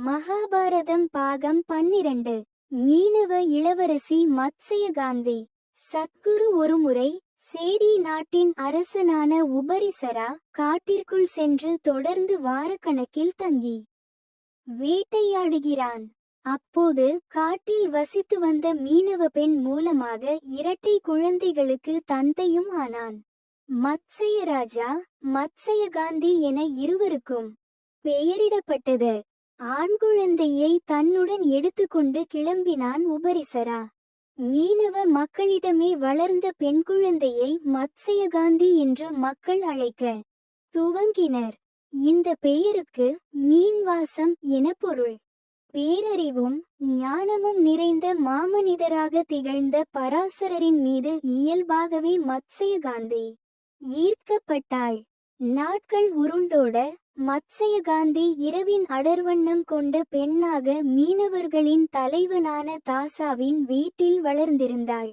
மகாபாரதம் பாகம் 12. மீனவ இளவரசி மத்ஸ்யகாந்தி. சத்குரு ஒருமுறை சேடி நாட்டின் அரசனான உபரிசரா காட்டிற்குள் சென்று தொடர்ந்து வாரக்கணக்கில் தங்கி வேட்டையாடுகிறான். அப்போது காட்டில் வசித்து வந்த மீனவ பெண் மூலமாக இரட்டை குழந்தைகளுக்கு தந்தையும் ஆனான். மத்ஸ்யராஜா, மத்ஸ்யகாந்தி என இருவருக்கும் பெயரிடப்பட்டது. ஆண் குழந்தையை தன்னுடன் எடுத்துக்கொண்டு கிளம்பினான் உபரிசரா. மீனவ மக்களிடமே வளர்ந்த பெண் குழந்தையை மத்ஸ்யகாந்தி என்று மக்கள் அழைக்க துவங்கினர். இந்த பெயருக்கு மீன்வாசம் என பொருள். பேரறிவும் ஞானமும் நிறைந்த மாமனிதராக திகழ்ந்த பராசரரின் மீது இயல்பாகவே மத்ஸ்யகாந்தி ஈர்க்கப்பட்டாள். நாட்கள் உருண்டோட மத்ஸ்யகாந்தி இரவின் அடர்வண்ணம் கொண்ட பெண்ணாக மீனவர்களின் தலைவனான தாசாவின் வீட்டில் வளர்ந்திருந்தாள்.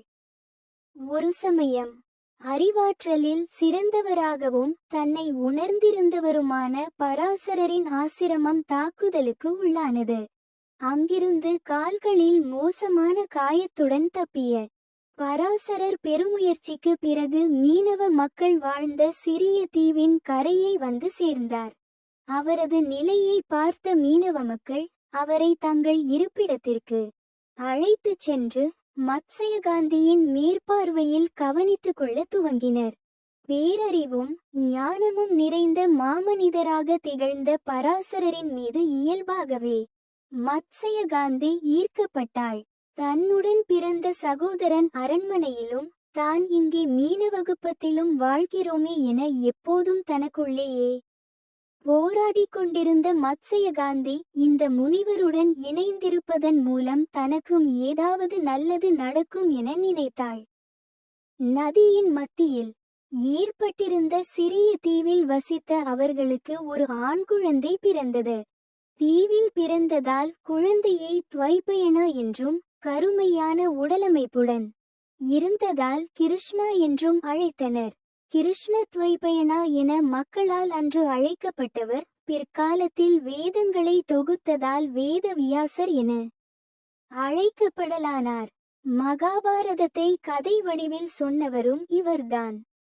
ஒரு சமயம் அறிவாற்றலில் சிறந்தவராகவும் தன்னை உணர்ந்திருந்தவருமான பராசரரின் ஆசிரமம் தாக்குதலுக்கு உள்ளானது. அங்கிருந்து கால்களில் மோசமான காயத்துடன் தப்பிய பராசரர் பெருமுயற்சிக்கு பிறகு மீனவ மக்கள் வாழ்ந்த சிறிய தீவின் கரையை வந்து சேர்ந்தார். அவரது நிலையை பார்த்த மீனவ மக்கள் அவரை தங்கள் இருப்பிடத்திற்கு அழைத்துச் சென்று மத்ஸ்யகாந்தியின் மேற்பார்வையில் கவனித்துக் கொள்ள துவங்கினர். பேரறிவும் ஞானமும் நிறைந்த மாமனிதராக திகழ்ந்த பராசரரின் மீது இயல்பாகவே மத்ஸ்யகாந்தி ஈர்க்கப்பட்டாள். தன்னுடன் பிறந்த சகோதரன் அரண்மனையிலும் தான் இங்கே மீனவகுப்பத்திலும் வாழ்கிறோமே என எப்போதும் தனக்குள்ளேயே போராடி கொண்டிருந்த மத்ஸ்யகாந்தி இந்த முனிவருடன் இணைந்திருப்பதன் மூலம் தனக்கும் ஏதாவது நல்லது நடக்கும் என நினைத்தாள். நதியின் மத்தியில் ஏற்பட்டிருந்த சிறிய தீவில் வசித்த அவர்களுக்கு ஒரு ஆண் குழந்தை பிறந்தது. தீவில் பிறந்ததால் குழந்தையை துவைபயனா என்றும் கருமையான உடலமைப்புடன் இருந்ததால் கிருஷ்ணா என்றும் அழைத்தனர். கிருஷ்ண துவைபயனா என மக்களால் அன்று அழைக்கப்பட்டவர் பிற்காலத்தில் வேதங்களை தொகுத்ததால் வேத வியாசர் என அழைக்கப்படலானார். மகாபாரதத்தை கதை வடிவில் சொன்னவரும் இவர்தான்.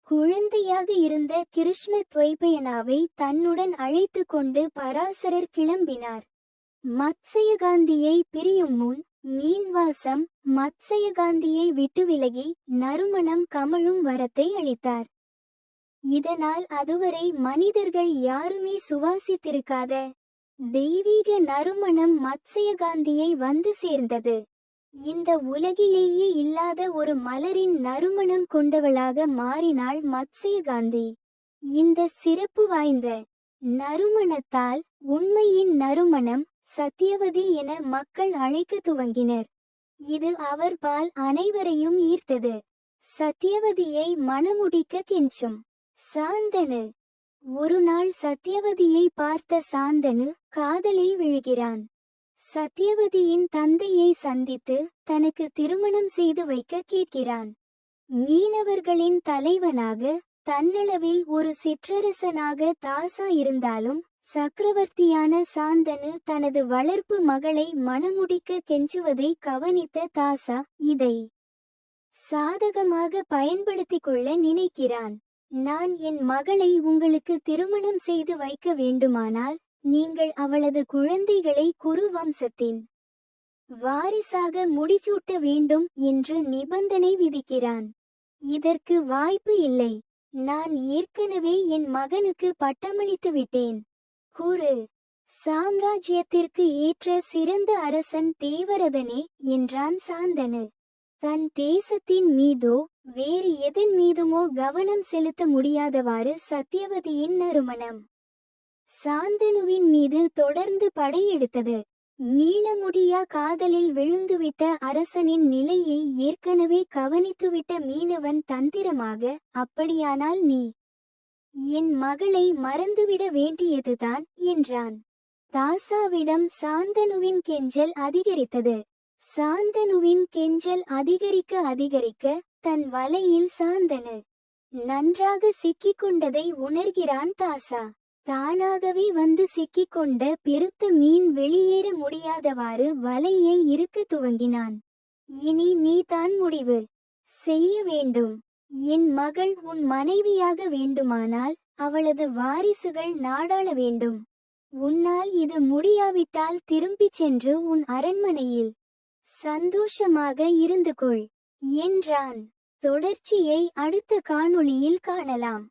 குழந்தையாக இருந்த கிருஷ்ண துவைபயனாவை தன்னுடன் அழைத்து கொண்டு பராசரர் கிளம்பினார். மத்ஸ்யகாந்தியை பிரியும் முன் மீன்வாசம் மத்ஸ்யகாந்தியை விட்டு விலகி நறுமணம் கமழும் வரத்தை அளித்தார். இதனால் அதுவரை மனிதர்கள் யாருமே சுவாசித்திருக்காத தெய்வீக நறுமணம் மத்ஸ்யகாந்தியை வந்து சேர்ந்தது. இந்த உலகிலேயே இல்லாத ஒரு மலரின் நறுமணம் கொண்டவளாக மாறினாள் மத்ஸ்யகாந்தி. இந்த சிறப்பு வாய்ந்த நறுமணத்தால் உண்மையின் நறுமணம் சத்யவதி என மக்கள் அழைக்க துவங்கினர். இது அவர் பால் அனைவரையும் ஈர்த்தது. சத்யவதியை மணமுடிக்க கெஞ்சும் சாந்தனு. ஒரு நாள் சத்யவதியை பார்த்த சாந்தனு காதலில் விழுகிறான். சத்யவதியின் தந்தையை சந்தித்து தனக்கு திருமணம் செய்து வைக்க கேட்கிறான். மீனவர்களின் தலைவனாக தன்னளவில் ஒரு சிற்றரசனாக தாசா இருந்தாலும் சக்கரவர்த்தியான சாந்தனு தனது வளர்ப்பு மகளை மணமுடிக்க கெஞ்சுவதை கவனித்த தாசா இதை சாதகமாக பயன்படுத்திக் கொள்ள நினைக்கிறான். நான் என் மகளை உங்களுக்கு திருமணம் செய்து வைக்க வேண்டுமானால் நீங்கள் அவளது குழந்தைகளை குரு வம்சத்தின் வாரிசாக முடிசூட்ட வேண்டும் என்று நிபந்தனை விதிக்கிறான். இதற்கு வாய்ப்பு இல்லை. நான் ஏற்கனவே என் மகனுக்கு பட்டமளித்து விட்டேன். குரு சாம்ராஜ்யத்திற்கு ஏற்ற சிறந்த அரசன் தேவரதனே என்றான் சாந்தனு. தன் தேசத்தின் மீதோ வேறு எதன் மீதுமோ கவனம் செலுத்த முடியாதவாறு சத்யவதியின் நறுமணம் சாந்தனுவின் மீது தொடர்ந்து படையெடுத்தது. மீள முடியா காதலில் விழுந்துவிட்ட அரசனின் நிலையை ஏற்கனவே கவனித்துவிட்ட மீனவன் தந்திரமாக, அப்படியானால் நீ என் மகளை மறந்துவிட வேண்டியதுதான் என்றான். தாசாவிடம் சாந்தனுவின் கெஞ்சல் அதிகரித்தது. சாந்தனுவின் கெஞ்சல் அதிகரிக்க அதிகரிக்க தன் வலையில் சாந்தனு நன்றாக சிக்கிக்கொண்டதை உணர்கிறான் தாசா. தானாகவே வந்து சிக்கிக்கொண்ட பெருத்த மீன் வெளியேற முடியாதவாறு வலையை இறுக்கத் துவங்கினான். இனி நீதான் முடிவு செய்ய வேண்டும். என் மகள் உன் மனைவியாக வேண்டுமானால் அவளது வாரிசுகள் நாடாள வேண்டும். உன்னால் இது முடியாவிட்டால் திரும்பிச் சென்று உன் அரண்மனையில் சந்தோஷமாக இருந்து கொள் என்றான். தொடர்ச்சியை அடுத்த காணொளியில் காணலாம்.